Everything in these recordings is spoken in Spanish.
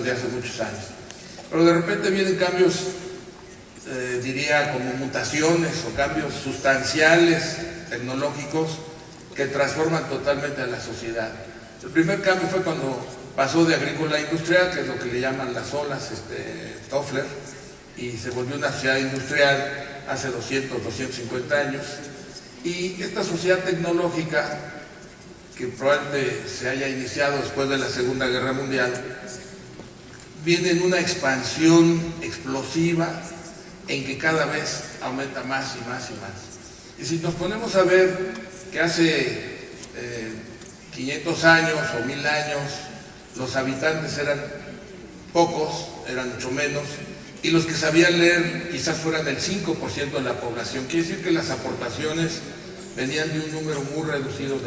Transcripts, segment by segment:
desde hace muchos años. Pero de repente vienen cambios, diría como mutaciones o cambios sustanciales tecnológicos que transforman totalmente a la sociedad. El primer cambio fue cuando pasó de agrícola a industrial, que es lo que le llaman las olas Toffler, y se volvió una sociedad industrial hace 200, 250 años. Y esta sociedad tecnológica, que probablemente se haya iniciado después de la Segunda Guerra Mundial, viene en una expansión explosiva en que cada vez aumenta más y más y más. Y si nos ponemos a ver que hace 500 años o 1000 años los habitantes eran pocos, eran mucho menos, y los que sabían leer quizás fueran el 5% de la población, quiere decir que las aportaciones venían de un número muy reducido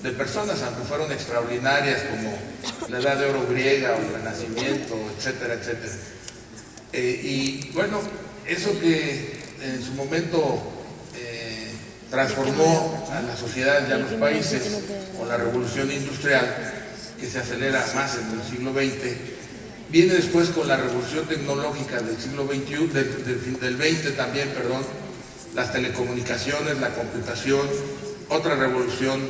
de personas, aunque fueron extraordinarias, como la Edad de Oro griega o el Renacimiento, etcétera, etcétera. Y bueno, eso que en su momento transformó a la sociedad y a los países con la revolución industrial, que se acelera más en el siglo XX, viene después con la revolución tecnológica del siglo XXI, del XX también, perdón, las telecomunicaciones, la computación, otra revolución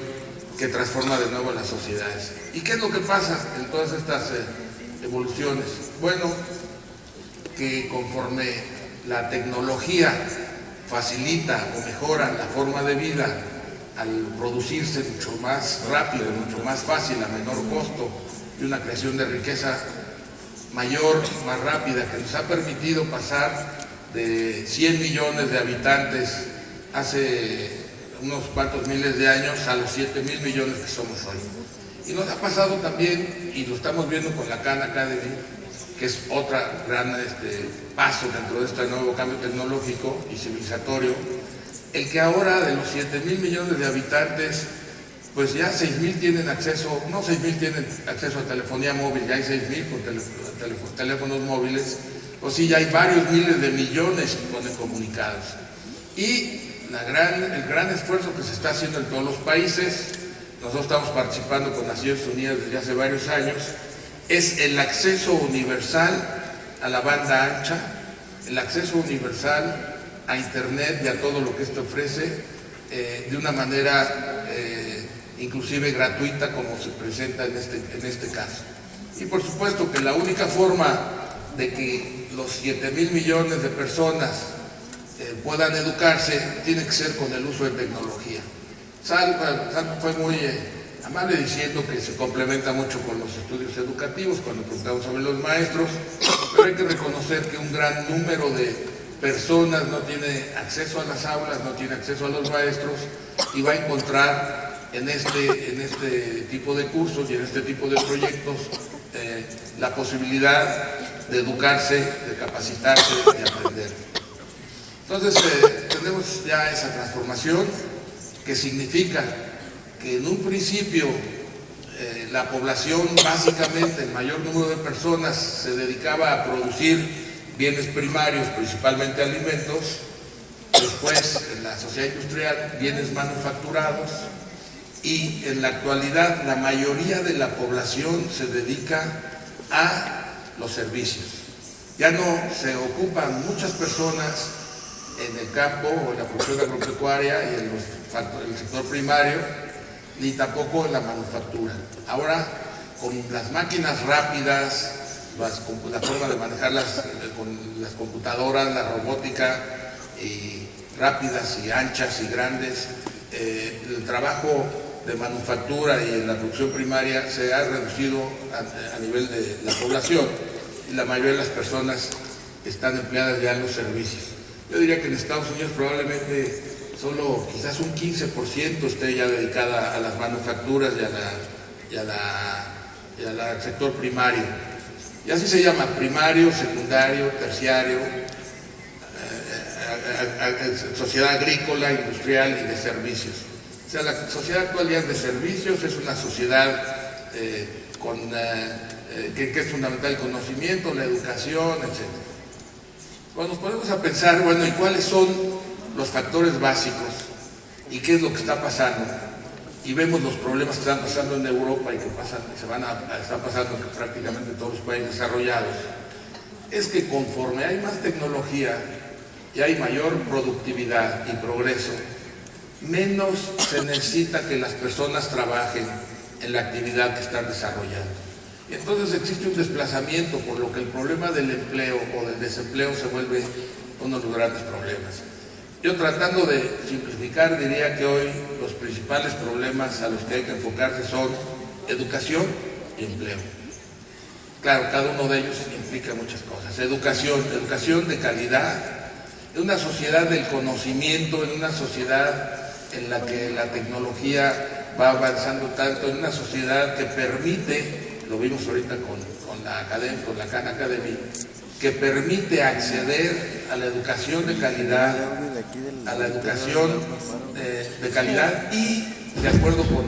que transforma de nuevo las sociedades. ¿Y qué es lo que pasa en todas estas evoluciones? Bueno, que conforme la tecnología facilita o mejora la forma de vida al producirse mucho más rápido, mucho más fácil, a menor costo, y una creación de riqueza mayor, más rápida, que nos ha permitido pasar de 100 millones de habitantes hace unos cuantos miles de años a los 7.000 millones que somos hoy. Y nos ha pasado también, y lo estamos viendo con la Khan Academy, que es otro gran paso dentro de este nuevo cambio tecnológico y civilizatorio, el que ahora de los 7.000 millones de habitantes, pues ya 6.000 tienen acceso, no 6.000 tienen acceso a telefonía móvil, ya hay 6.000 con teléfonos móviles, o sí, ya hay varios miles de millones comunicados. Y el gran esfuerzo que se está haciendo en todos los países, nosotros estamos participando con Naciones Unidas desde hace varios años, es el acceso universal a la banda ancha, el acceso universal a Internet y a todo lo que esto ofrece de una manera inclusive gratuita, como se presenta en este caso. Y por supuesto que la única forma de que los 7.000 millones de personas puedan educarse tiene que ser con el uso de tecnología. Sal fue muy amable diciendo que se complementa mucho con los estudios educativos cuando preguntamos sobre los maestros, pero hay que reconocer que un gran número de personas no tiene acceso a las aulas, no tiene acceso a los maestros, y va a encontrar en este tipo de cursos y en este tipo de proyectos la posibilidad de educarse, de capacitarse, de aprender. Entonces tenemos ya esa transformación que significa que en un principio la población, básicamente el mayor número de personas, se dedicaba a producir bienes primarios, principalmente alimentos. Después, en la sociedad industrial, bienes manufacturados, y en la actualidad la mayoría de la población se dedica a los servicios. Ya no se ocupan muchas personas en el campo o en la producción agropecuaria y en el sector primario, ni tampoco en la manufactura. Ahora, con las máquinas rápidas, la forma de manejarlas con las computadoras, la robótica, y rápidas y anchas y grandes, el trabajo de manufactura y en la producción primaria se ha reducido a nivel de la población, y la mayoría de las personas están empleadas ya en los servicios. Yo diría que en Estados Unidos probablemente solo quizás un 15% esté ya dedicada a las manufacturas y al sector primario. Y así se llama: primario, secundario, terciario, sociedad agrícola, industrial y de servicios. O sea, la sociedad actual ya es de servicios, es una sociedad que es fundamental el conocimiento, la educación, etc. Cuando nos ponemos a pensar, bueno, ¿y cuáles son los factores básicos? ¿Y qué es lo que está pasando? y vemos los problemas que están pasando en Europa y que están pasando en prácticamente todos los países desarrollados, es que conforme hay más tecnología y hay mayor productividad y progreso, menos se necesita que las personas trabajen en la actividad que están desarrollando. Y entonces existe un desplazamiento, por lo que el problema del empleo o del desempleo se vuelve uno de los grandes problemas. Yo, tratando de simplificar, diría que hoy los principales problemas a los que hay que enfocarse son educación y empleo. Claro, cada uno de ellos implica muchas cosas. Educación de calidad, en una sociedad del conocimiento, en una sociedad en la que la tecnología va avanzando tanto, en una sociedad que permite, lo vimos ahorita con la Khan Academy, que permite acceder a la educación de calidad, y de acuerdo con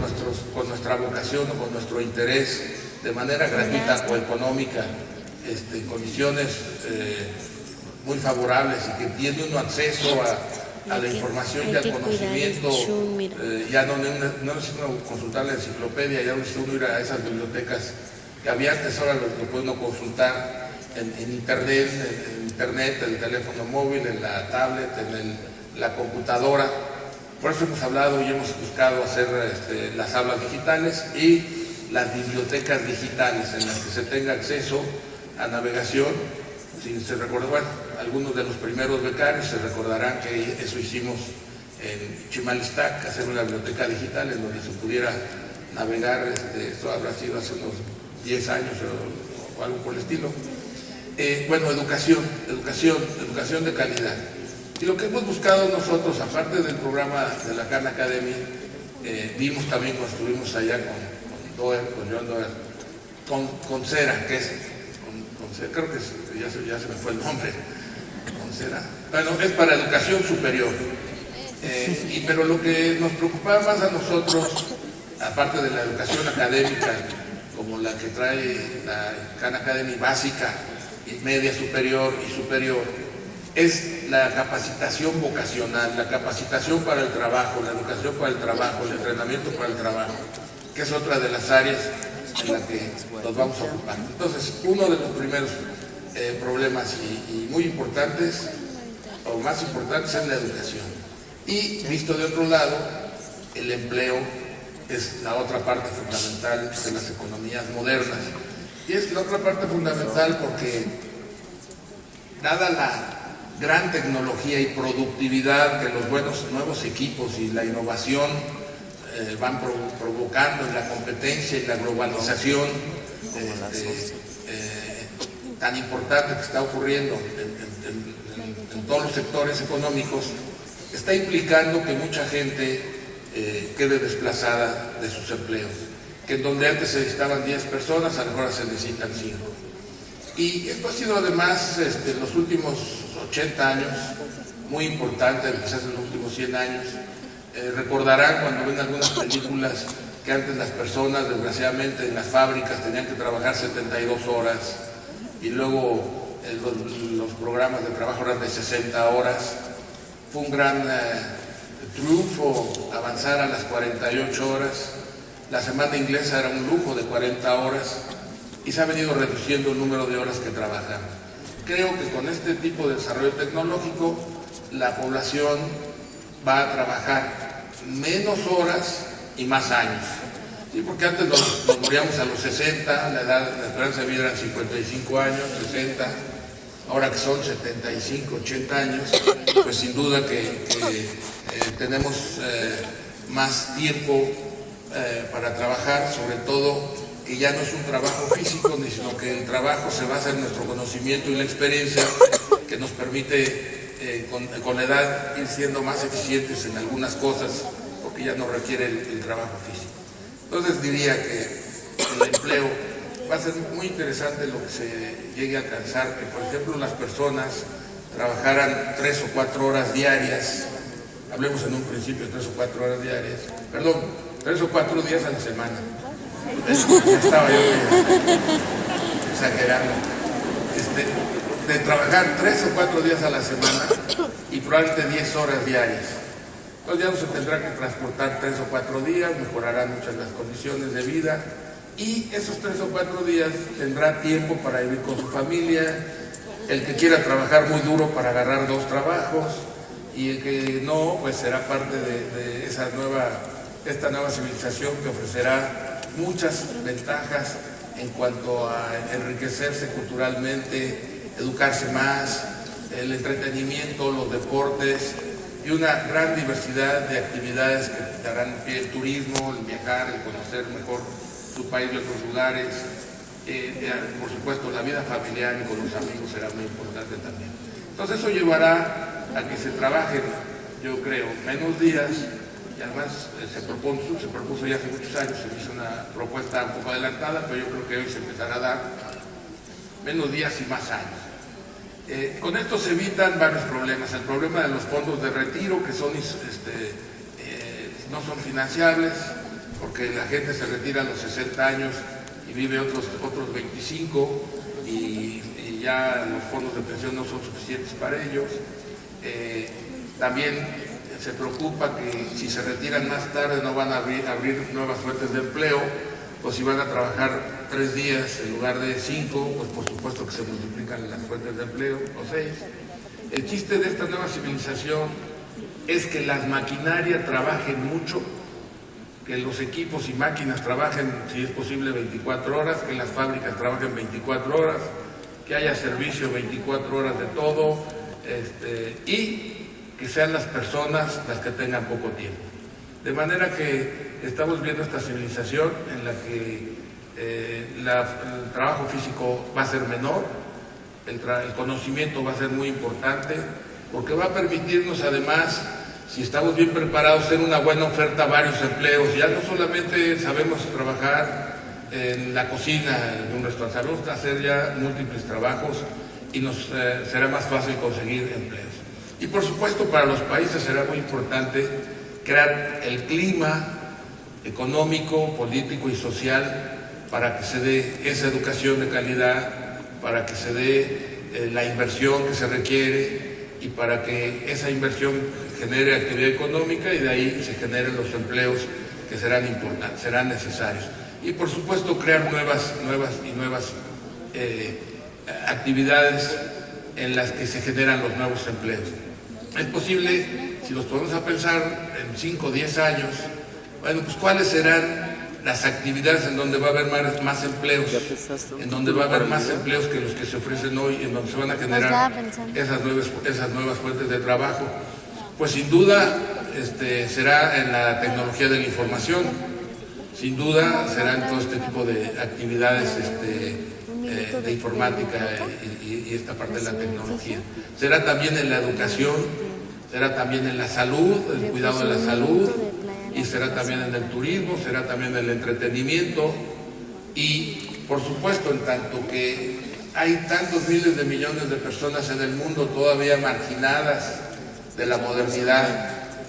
nuestra vocación o con nuestro interés, de manera gratuita o económica, en condiciones muy favorables, y que tiene uno acceso a la información y al conocimiento. Ya no necesita uno consultar la enciclopedia, ya necesita uno ir a esas bibliotecas que había antes, ahora lo puede uno consultar en internet, en el teléfono móvil, en la tablet, en la computadora. Por eso hemos hablado y hemos buscado hacer las aulas digitales y las bibliotecas digitales en las que se tenga acceso a navegación. Si se recuerda, bueno, algunos de los primeros becarios se recordarán que eso hicimos en Chimalistac, hacer una biblioteca digital en donde se pudiera navegar. Esto habrá sido hace unos 10 años o algo por el estilo. Bueno, educación de calidad. Y lo que hemos buscado nosotros, aparte del programa de la Khan Academy, vimos también cuando estuvimos allá con John Doerr, con CERA, que es, creo que ya se me fue el nombre, con CERA. Bueno, es para educación superior. Pero lo que nos preocupaba más a nosotros, aparte de la educación académica, como la que trae la Khan Academy básica, y media superior y superior, es la capacitación vocacional, la capacitación para el trabajo, la educación para el trabajo, el entrenamiento para el trabajo, que es otra de las áreas en la que nos vamos a ocupar. Entonces, uno de los primeros problemas y muy importantes, o más importantes, es la educación. Y visto de otro lado, el empleo es la otra parte fundamental de las economías modernas. Y es la otra parte fundamental porque, dada la gran tecnología y productividad que los nuevos equipos y la innovación van provocando en la competencia y la globalización tan importante que está ocurriendo en todos los sectores económicos, está implicando que mucha gente quede desplazada de sus empleos, que en donde antes se necesitaban 10 personas, a lo mejor se necesitan 5. Y esto ha sido además en los últimos 80 años muy importante, quizás en los últimos 100 años. Recordarán cuando ven algunas películas que antes las personas, desgraciadamente, en las fábricas tenían que trabajar 72 horas y luego los programas de trabajo eran de 60 horas. Fue un gran triunfo avanzar a las 48 horas. La semana inglesa era un lujo de 40 horas y se ha venido reduciendo el número de horas que trabajan. Creo que con este tipo de desarrollo tecnológico la población va a trabajar menos horas y más años. Sí, porque antes nos moríamos a los 60, la esperanza de vida eran 55 años, 60, ahora que son 75, 80 años, pues sin duda que tenemos más tiempo para trabajar, sobre todo que ya no es un trabajo físico, sino que el trabajo se basa en nuestro conocimiento y la experiencia que nos permite con la edad ir siendo más eficientes en algunas cosas, porque ya no requiere el trabajo físico. Entonces diría que el empleo va a ser muy interesante lo que se llegue a alcanzar, que por ejemplo las personas trabajaran 3 o 4 horas diarias, hablemos en un principio de 3 o 4 horas diarias, perdón, 3 o 4 días a la semana. Estaba yo exagerando. De trabajar 3 o 4 días a la semana y probablemente 10 horas diarias. Entonces ya no se tendrá que transportar 3 o 4 días, mejorarán muchas las condiciones de vida y esos 3 o 4 días tendrá tiempo para vivir con su familia, el que quiera trabajar muy duro para agarrar 2 trabajos y el que no, pues será parte de esta nueva civilización que ofrecerá muchas ventajas en cuanto a enriquecerse culturalmente, educarse más, el entretenimiento, los deportes y una gran diversidad de actividades que darán pie al turismo, el viajar, el conocer mejor su país y otros lugares. Por supuesto, la vida familiar y con los amigos será muy importante también. Entonces eso llevará a que se trabajen, yo creo, menos días y además se propuso ya hace muchos años, se hizo una propuesta un poco adelantada, pero yo creo que hoy se empezará a dar menos días y más años. Con esto se evitan varios problemas. El problema de los fondos de retiro, que son, no son financiables, porque la gente se retira a los 60 años y vive otros 25 y ya los fondos de pensión no son suficientes para ellos. También se preocupa que si se retiran más tarde no van a abrir nuevas fuentes de empleo, pues si van a trabajar 3 días en lugar de 5, pues por supuesto que se multiplican las fuentes de empleo, o 6. El chiste de esta nueva civilización es que las maquinarias trabajen mucho, que los equipos y máquinas trabajen, si es posible, 24 horas, que las fábricas trabajen 24 horas, que haya servicio 24 horas de todo, y que sean las personas las que tengan poco tiempo. De manera que estamos viendo esta civilización en la que el trabajo físico va a ser menor, el conocimiento va a ser muy importante, porque va a permitirnos además, si estamos bien preparados, hacer una buena oferta a varios empleos. Ya no solamente sabemos trabajar en la cocina de un restaurante, sabemos hacer ya múltiples trabajos y nos será más fácil conseguir empleos. Y por supuesto para los países será muy importante crear el clima económico, político y social para que se dé esa educación de calidad, para que se dé la inversión que se requiere y para que esa inversión genere actividad económica y de ahí se generen los empleos que serán importantes, serán necesarios. Y por supuesto crear nuevas actividades en las que se generan los nuevos empleos. Es posible, si nos ponemos a pensar en 5 o 10 años, bueno, pues cuáles serán las actividades en donde va a haber más empleos, en donde va a haber más empleos que los que se ofrecen hoy, en donde se van a generar esas nuevas fuentes de trabajo. Pues sin duda será en la tecnología de la información, sin duda será en todo este tipo de actividades de informática y esta parte de la tecnología. Será también en la educación, será también en la salud, el cuidado de la salud, y será también en el turismo, será también en el entretenimiento y por supuesto en tanto que hay tantos miles de millones de personas en el mundo todavía marginadas de la modernidad,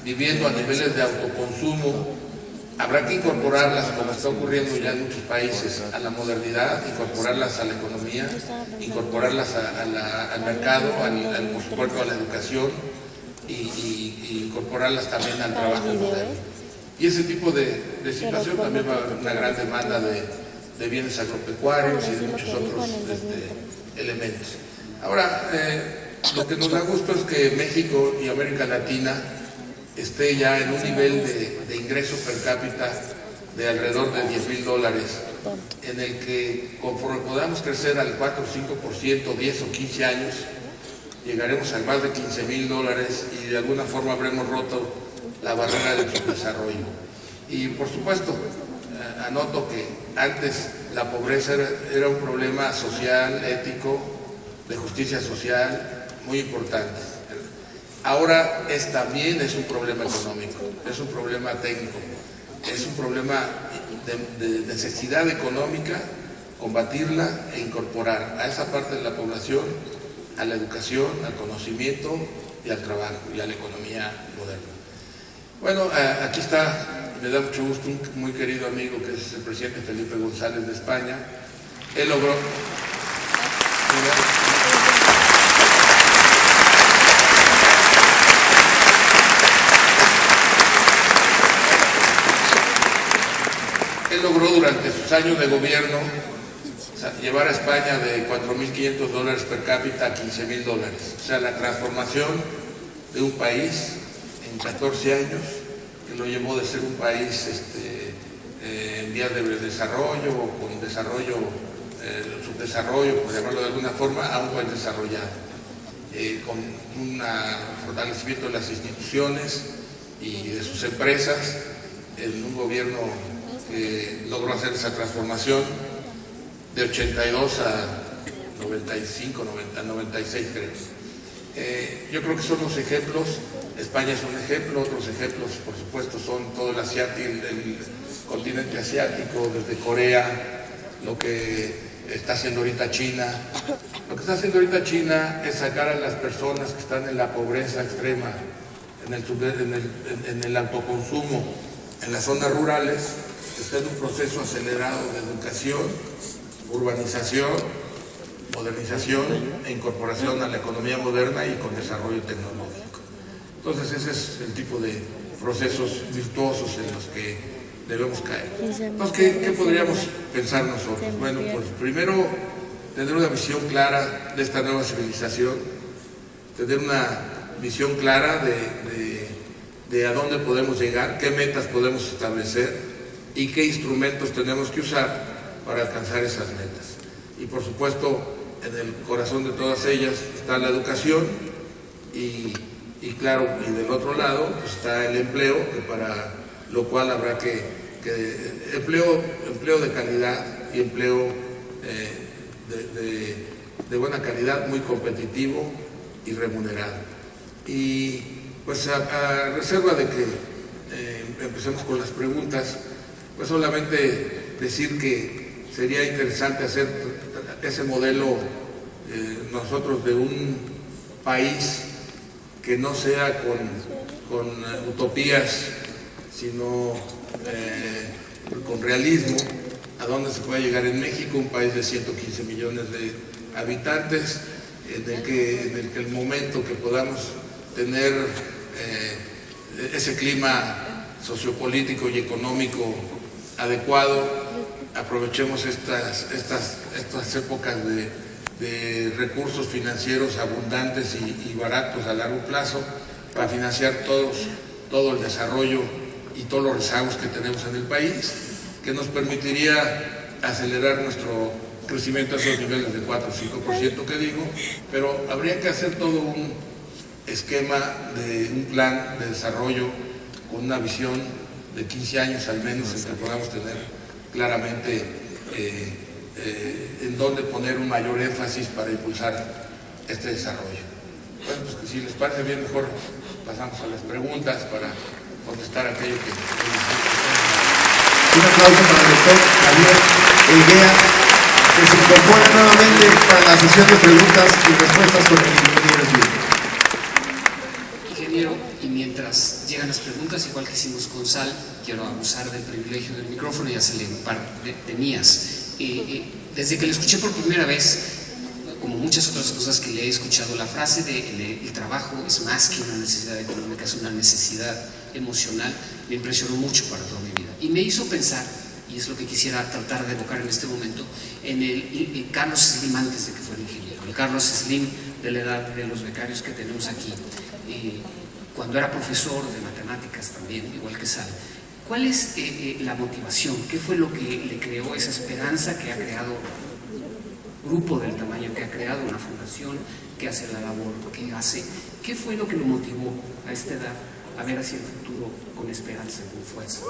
viviendo a niveles de autoconsumo, habrá que incorporarlas, como está ocurriendo ya en muchos países, a la modernidad, incorporarlas a la economía, incorporarlas al mercado, por supuesto a la educación y incorporarlas también al trabajo moderno. Y ese tipo de situación también va a haber una gran demanda de bienes agropecuarios y de muchos otros elementos. Ahora, lo que nos da gusto es que México y América Latina esté ya en un nivel de ingreso per cápita de alrededor de $10,000, en el que conforme podamos crecer al 4 o 5%, 10 o 15 años, llegaremos a más de $15,000 y de alguna forma habremos roto la barrera del subdesarrollo. Y por supuesto, anoto que antes la pobreza era un problema social, ético, de justicia social, muy importante. Ahora también es un problema económico, es un problema técnico, es un problema de necesidad económica, combatirla e incorporar a esa parte de la población a la educación, al conocimiento y al trabajo y a la economía moderna. Bueno, aquí está, me da mucho gusto, un muy querido amigo que es el presidente Felipe González de España. Él logró... él logró durante sus años de gobierno llevar a España de $4.500 per cápita a $15.000. O sea, la transformación de un país en 14 años, que lo llevó de ser un país en vías de desarrollo o con desarrollo, subdesarrollo, por llamarlo de alguna forma, a un país desarrollado, con un fortalecimiento de las instituciones y de sus empresas, en un gobierno que logró hacer esa transformación de 82 a 95, 90, 96 creo. Yo creo que son los ejemplos. España es un ejemplo, otros ejemplos por supuesto son todo el continente asiático, desde Corea, lo que está haciendo ahorita China. Lo que está haciendo ahorita China es sacar a las personas que están en la pobreza extrema, en el autoconsumo, en las zonas rurales. Está en un proceso acelerado de educación, urbanización, modernización e incorporación a la economía moderna y con desarrollo tecnológico. Entonces ese es el tipo de procesos virtuosos en los que debemos caer. Entonces, ¿qué podríamos pensar nosotros? Bueno, pues primero tener una visión clara de esta nueva civilización, tener una visión clara de a dónde podemos llegar, qué metas podemos establecer y qué instrumentos tenemos que usar para alcanzar esas metas. Y por supuesto, en el corazón de todas ellas está la educación y claro, y del otro lado pues, está el empleo, que para lo cual habrá que empleo de calidad y empleo de buena calidad, muy competitivo y remunerado. Y pues a reserva de que empecemos con las preguntas, pues solamente decir que sería interesante hacer ese modelo nosotros de un país que no sea con utopías, sino con realismo, a dónde se puede llegar en México, un país de 115 millones de habitantes, en el que el momento que podamos tener ese clima sociopolítico y económico adecuado, aprovechemos estas épocas de recursos financieros abundantes y baratos a largo plazo para financiar todo el desarrollo y todos los rezagos que tenemos en el país, que nos permitiría acelerar nuestro crecimiento a esos niveles de 4 o 5% que digo, pero habría que hacer todo un esquema de un plan de desarrollo con una visión de 15 años al menos, en que podamos tener claramente en dónde poner un mayor énfasis para impulsar este desarrollo. Bueno, pues si les parece bien, mejor pasamos a las preguntas para contestar aquello que... Un aplauso para el doctor Javier Elguea, que se incorpora nuevamente para la sesión de preguntas y respuestas con el ingeniero Slim. Ingeniero, y mientras llegan las preguntas, igual que hicimos con Sal, quiero abusar del privilegio del micrófono y hacerle un par de mías. Desde que le escuché por primera vez, como muchas otras cosas que le he escuchado, la frase de el trabajo es más que una necesidad económica, es una necesidad emocional, me impresionó mucho para toda mi vida. Y me hizo pensar, y es lo que quisiera tratar de evocar en este momento, en el Carlos Slim antes de que fuera ingeniero. El Carlos Slim de la edad de los becarios que tenemos aquí, cuando era profesor de matemáticas también, igual que Sal. ¿Cuál es la motivación? ¿Qué fue lo que le creó esa esperanza que ha creado un grupo del tamaño que ha creado, una fundación que hace la labor que hace? ¿Qué fue lo que lo motivó a esta edad a ver hacia el futuro con esperanza, con fuerza?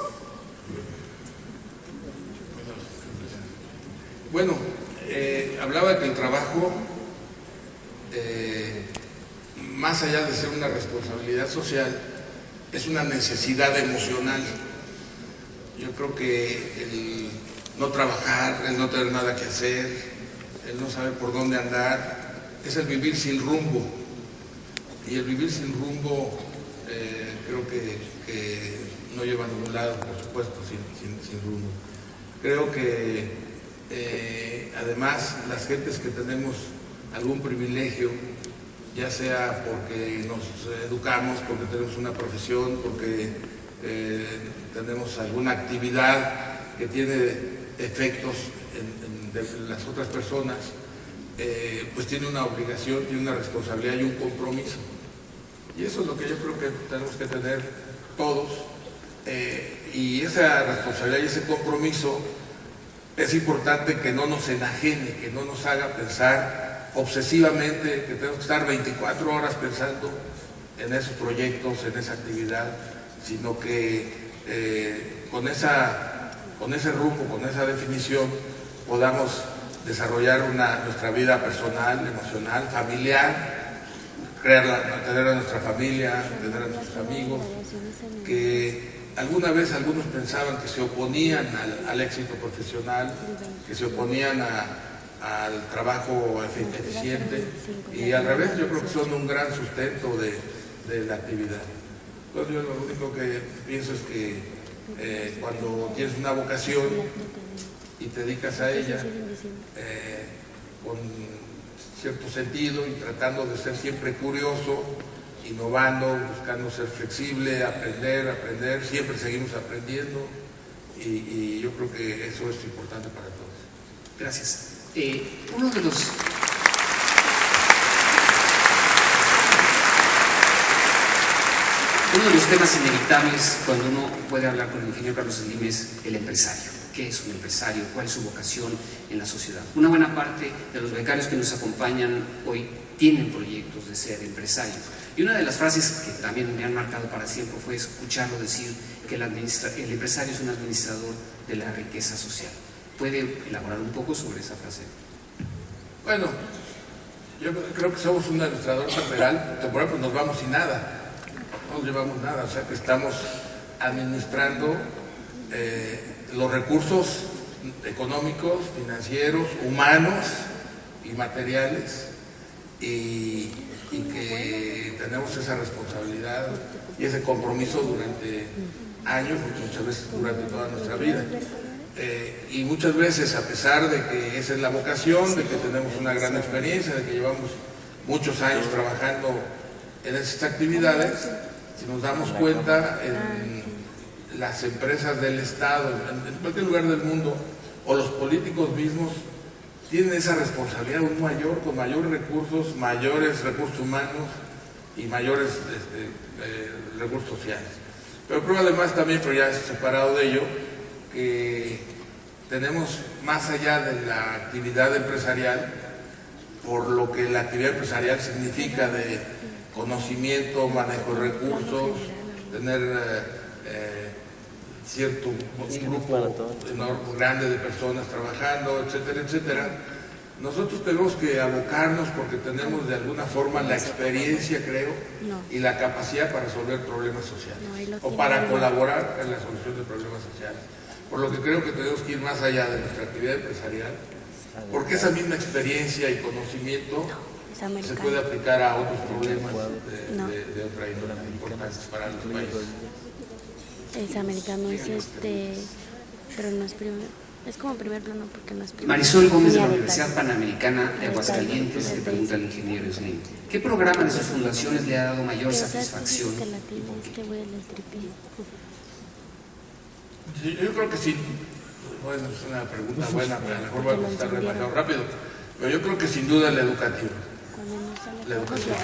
Bueno, hablaba de que el trabajo, más allá de ser una responsabilidad social, es una necesidad emocional. Yo creo que el no trabajar, el no tener nada que hacer, el no saber por dónde andar, es el vivir sin rumbo. Y el vivir sin rumbo creo que no lleva a ningún lado, por supuesto, sin rumbo. Creo que además las gentes que tenemos algún privilegio, ya sea porque nos educamos, porque tenemos una profesión, porque tenemos alguna actividad que tiene efectos de las otras personas, pues tiene una obligación, tiene una responsabilidad y un compromiso. Y eso es lo que yo creo que tenemos que tener todos. Y esa responsabilidad y ese compromiso es importante que no nos enajene, que no nos haga pensar obsesivamente, que tenemos que estar 24 horas pensando en esos proyectos, en esa actividad, sino que con ese rumbo, con esa definición, podamos desarrollar nuestra vida personal, emocional, familiar, tener a nuestra familia, tener a nuestros amigos, que alguna vez algunos pensaban que se oponían al éxito profesional, que se oponían al trabajo eficiente, y al revés, yo creo que son un gran sustento de la actividad. Entonces yo lo único que pienso es que cuando tienes una vocación y te dedicas a ella con cierto sentido y tratando de ser siempre curioso, innovando, buscando ser flexible, aprender, siempre seguimos aprendiendo, y yo creo que eso es importante para todos. Gracias. Uno de los temas inevitables cuando uno puede hablar con el ingeniero Carlos Slim es el empresario. ¿Qué es un empresario? ¿Cuál es su vocación en la sociedad? Una buena parte de los becarios que nos acompañan hoy tienen proyectos de ser empresarios. Y una de las frases que también me han marcado para siempre fue escucharlo decir que el empresario es un administrador de la riqueza social. ¿Puede elaborar un poco sobre esa frase? Bueno, yo creo que somos un administrador temporal, pues nos vamos sin nada, no nos llevamos nada, o sea que estamos administrando los recursos económicos, financieros, humanos y materiales, y que tenemos esa responsabilidad y ese compromiso durante años, muchas veces durante toda nuestra vida. Y muchas veces, a pesar de que esa es la vocación, de que tenemos una gran experiencia, de que llevamos muchos años trabajando en esas actividades, si nos damos cuenta, en las empresas del Estado, en cualquier lugar del mundo, o los políticos mismos, tienen esa responsabilidad aún mayor, con mayores recursos humanos y mayores recursos sociales. Pero creo además también, pero ya separado de ello, que tenemos más allá de la actividad empresarial, por lo que la actividad empresarial significa de conocimiento, manejo de recursos, tener un grupo grande de personas trabajando, etcétera, etcétera. Nosotros tenemos que abocarnos porque tenemos de alguna forma la experiencia, creo, y la capacidad para resolver problemas sociales o para colaborar en la solución de problemas sociales. Por lo que creo que tenemos que ir más allá de nuestra actividad empresarial, porque esa misma experiencia y conocimiento se puede aplicar a otros problemas de otra índole importantes para los países. Es americano, es pero no es es como primer plano porque no es primer. Marisol Gómez de la Universidad Panamericana de Aguascalientes le pregunta al ingeniero Slim: ¿qué programa de sus fundaciones le ha dado mayor satisfacción? Yo creo que sí. Bueno, es una pregunta buena, pero a lo mejor voy a contestar demasiado rápido. Pero yo creo que sin duda la educativa. La educación.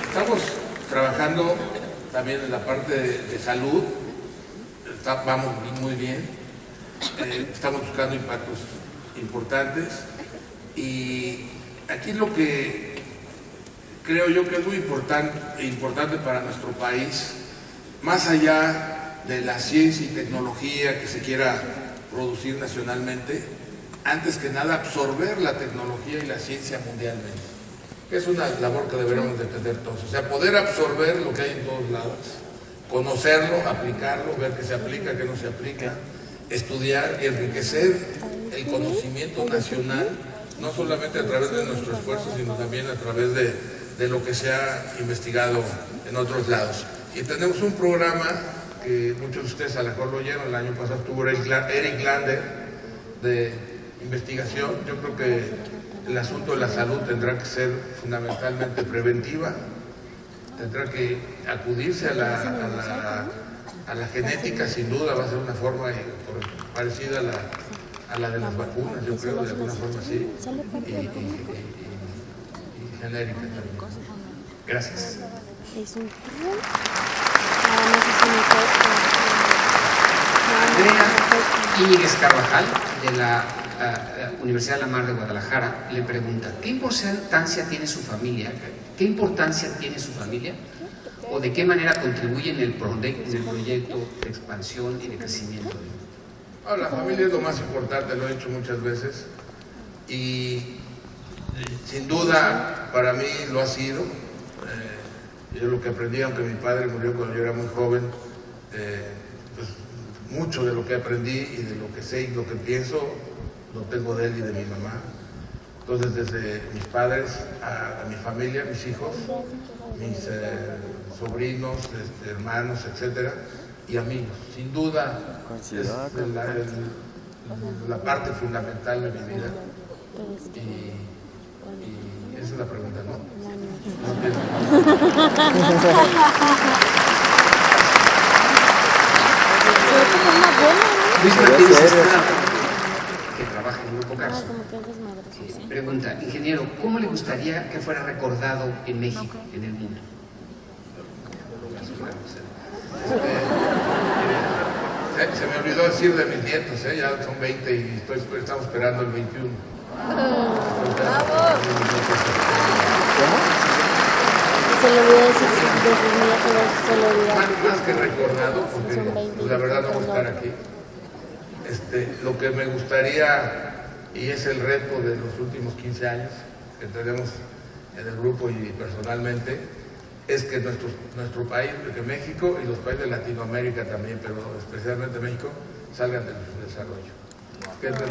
Estamos trabajando también en la parte de salud, vamos muy bien, estamos buscando impactos importantes, y aquí lo que creo yo que es muy importante para nuestro país, más allá de la ciencia y tecnología que se quiera producir nacionalmente, antes que nada absorber la tecnología y la ciencia mundialmente. Es una labor que deberíamos de entender todos, o sea, poder absorber lo que hay en todos lados, conocerlo, aplicarlo, ver qué se aplica, qué no se aplica, estudiar y enriquecer el conocimiento nacional, no solamente a través de nuestro esfuerzo, sino también a través de lo que se ha investigado en otros lados. Y tenemos un programa que muchos de ustedes a lo mejor lo oyeron, el año pasado estuvo Eric Lander, de investigación. Yo creo que el asunto de la salud tendrá que ser fundamentalmente preventiva, tendrá que acudirse a la genética, sin duda va a ser una forma parecida a la de las vacunas, yo creo, de alguna forma así, y genérica también. Gracias. Andrea Íñiguez Carvajal, de la Universidad de la Mar de Guadalajara, le pregunta, ¿qué importancia tiene su familia? ¿Qué importancia tiene su familia? ¿O de qué manera contribuye en el proyecto de expansión y de crecimiento? La familia es lo más importante, lo he dicho muchas veces, y sin duda para mí lo ha sido. Yo lo que aprendí, aunque mi padre murió cuando yo era muy joven, pues mucho de lo que aprendí y de lo que sé y lo que pienso lo tengo de él y de mi mamá. Entonces, desde mis padres a mi familia, mis hijos, mis sobrinos, hermanos, etcétera, y amigos. Sin duda es la parte fundamental de mi vida. Y esa es la pregunta, ¿no? Luis Martínez Estrada, que trabaja en Grupo Carso, pregunta, ingeniero, ¿cómo le gustaría que fuera recordado en México, en el mundo? Se me olvidó decir de mis nietos, ya son 20 y estamos esperando el 21. Se lo voy a decir de sus nietos, se lo voy a... Más que recordado, porque pues, la verdad no voy a estar aquí. Lo que me gustaría, y es el reto de los últimos 15 años que tenemos en el grupo y personalmente, es que nuestro país, que México y los países de Latinoamérica también, pero especialmente México, salgan del desarrollo. ¿Qué es de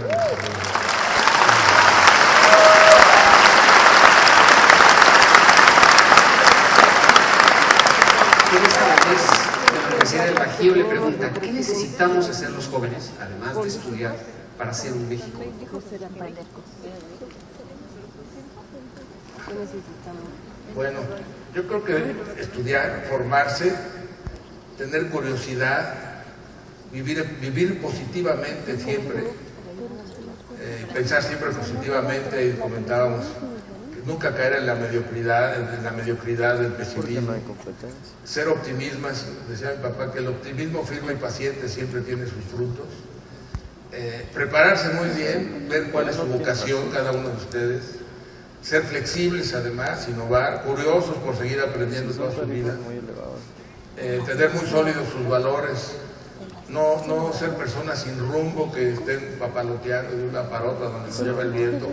de la Universidad del Bajío le pregunta, ¿qué necesitamos hacer los jóvenes, además de estudiar, para hacer un México? Bueno, yo creo que estudiar, formarse, tener curiosidad, vivir positivamente siempre, pensar siempre positivamente, y comentábamos, nunca caer en la mediocridad del pesimismo, ser optimistas. Decía mi papá que el optimismo firme y paciente siempre tiene sus frutos, prepararse muy bien, ver cuál es su vocación cada uno de ustedes, ser flexibles además, innovar, curiosos por seguir aprendiendo toda su vida, tener muy sólidos sus valores, no ser personas sin rumbo que estén papaloteando de una para otra donde se lleva el viento.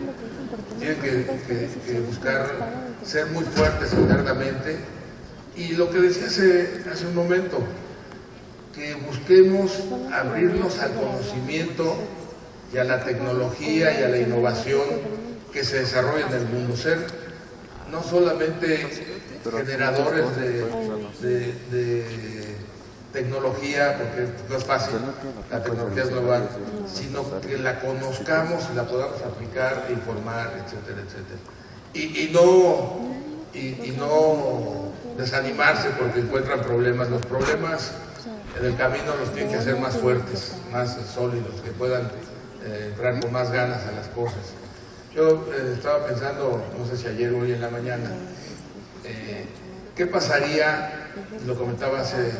Tienen que buscar ser muy fuertes internamente. Y lo que decía hace un momento, que busquemos abrirnos al conocimiento y a la tecnología y a la innovación que se desarrolla en el mundo, ser no solamente generadores de tecnología, porque no es fácil, la tecnología es global, sino que la conozcamos y la podamos aplicar, informar, etcétera, etcétera. Y no desanimarse porque encuentran problemas. Los problemas en el camino los tienen que hacer más fuertes, más sólidos, que puedan entrar con más ganas a las cosas. Yo estaba pensando, no sé si ayer o hoy en la mañana, ¿qué pasaría? Lo comentaba hace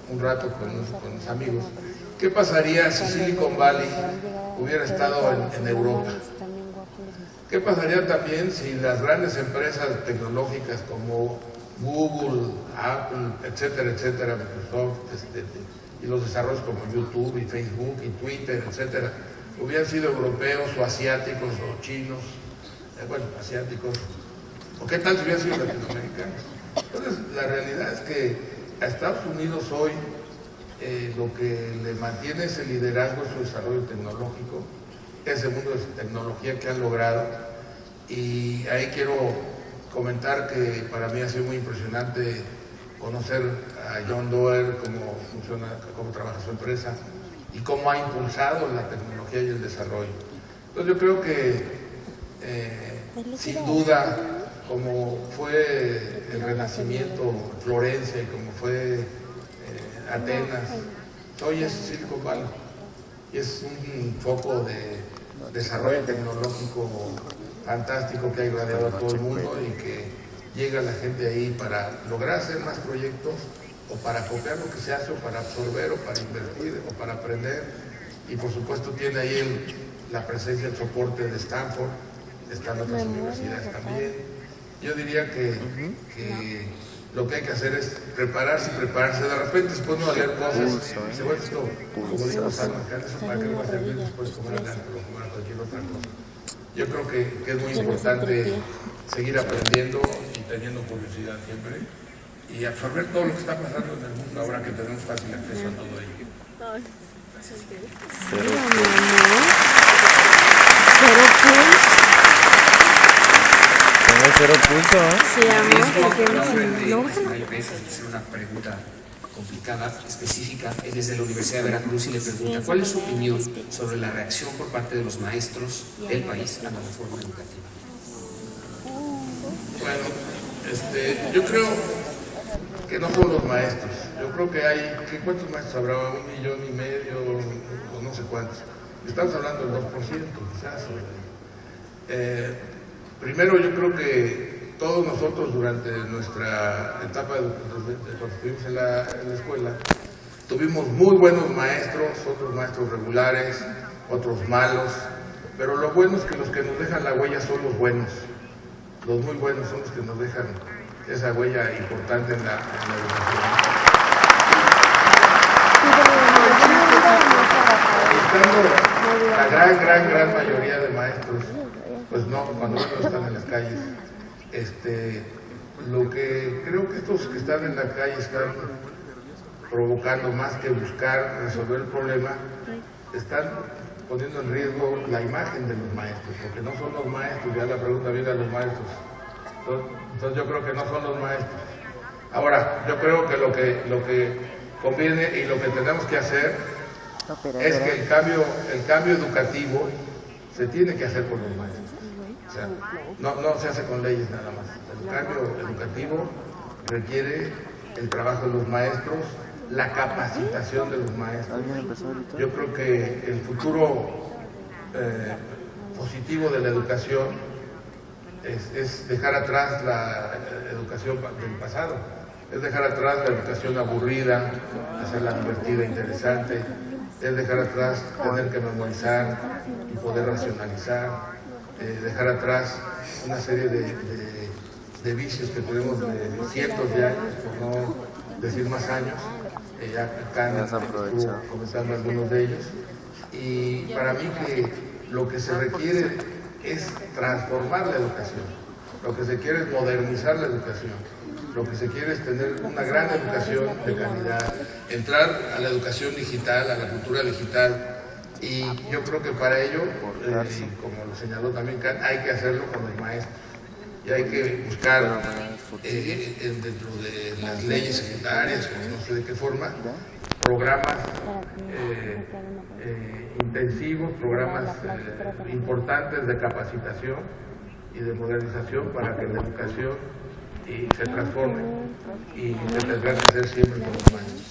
un rato con los amigos. ¿Qué pasaría si Silicon Valley hubiera estado en Europa? ¿Qué pasaría también si las grandes empresas tecnológicas como Google, Apple, etcétera, etcétera, Microsoft, y los desarrollos como YouTube y Facebook y Twitter, etcétera, hubieran sido europeos o asiáticos o chinos, asiáticos, o qué tal si hubieran sido latinoamericanos? Entonces, la realidad es que a Estados Unidos hoy lo que le mantiene ese liderazgo es su desarrollo tecnológico, ese mundo de tecnología que han logrado. Y ahí quiero comentar que para mí ha sido muy impresionante conocer a John Doerr, cómo funciona, cómo trabaja su empresa y cómo ha impulsado la tecnología y el desarrollo. Entonces yo creo que sin duda, como fue el Renacimiento, Florencia, y como fue Atenas, hoy es Silicon Valley y es un foco de desarrollo tecnológico fantástico que ha irradiado a todo el mundo y que llega la gente ahí para lograr hacer más proyectos o para copiar lo que se hace o para absorber o para invertir o para aprender, y por supuesto tiene ahí la presencia, el soporte de Stanford, están otras universidades también. Yo diría que lo que hay que hacer es prepararse. De repente después no va a leer cosas y se vuelve esto, como dijo Salma, eso para que no va a servir después como adelante o como cualquier otra cosa. Yo creo que es muy importante seguir aprendiendo y teniendo curiosidad siempre y absorber todo lo que está pasando en el mundo ahora que tenemos fácil acceso a todo ello. Cero punto, ¿eh? Sí, amor, hay veces hacer una pregunta complicada, específica, desde la Universidad de Veracruz, y le pregunta: ¿cuál es su opinión sobre la reacción por parte de los maestros del país a la reforma educativa? Bueno, yo creo que no son los maestros. Yo creo que hay, ¿cuántos maestros habrá? 1,5 millones o no sé cuántos. Estamos hablando del 2%, quizás. Primero, yo creo que todos nosotros durante nuestra etapa de cuando estuvimos en la escuela, tuvimos muy buenos maestros, otros maestros regulares, otros malos, pero lo bueno es que los que nos dejan la huella son los buenos. Los muy buenos son los que nos dejan esa huella importante en la educación. La gran mayoría de maestros, pues no, cuando no están en las calles. Lo que creo que estos que están en la calle están provocando, más que buscar resolver el problema, están poniendo en riesgo la imagen de los maestros, porque no son los maestros. Ya la pregunta viene a los maestros. Entonces yo creo que no son los maestros. Ahora, yo creo que lo que conviene y lo que tenemos que hacer es que el cambio educativo se tiene que hacer por los maestros. O sea, no se hace con leyes nada más. El cambio educativo requiere el trabajo de los maestros, la capacitación de los maestros. Yo creo que el futuro positivo de la educación es dejar atrás la educación del pasado, es dejar atrás la educación aburrida, hacerla divertida, interesante, es dejar atrás tener que memorizar y poder racionalizar, dejar atrás una serie de vicios que tenemos de cientos de años, por no decir más años. Ya acá estuvo comenzando algunos de ellos, y para mí que lo que se requiere es transformar la educación, lo que se quiere es modernizar la educación, lo que se quiere es tener una gran educación de calidad, entrar a la educación digital, a la cultura digital, y yo creo que para ello, como lo señaló también Kant, hay que hacerlo con los maestros. Y hay que buscar dentro de las leyes secundarias, o no sé de qué forma, programas intensivos, programas importantes de capacitación y de modernización para que la educación se transforme y se tendrá que hacer siempre con los maestros.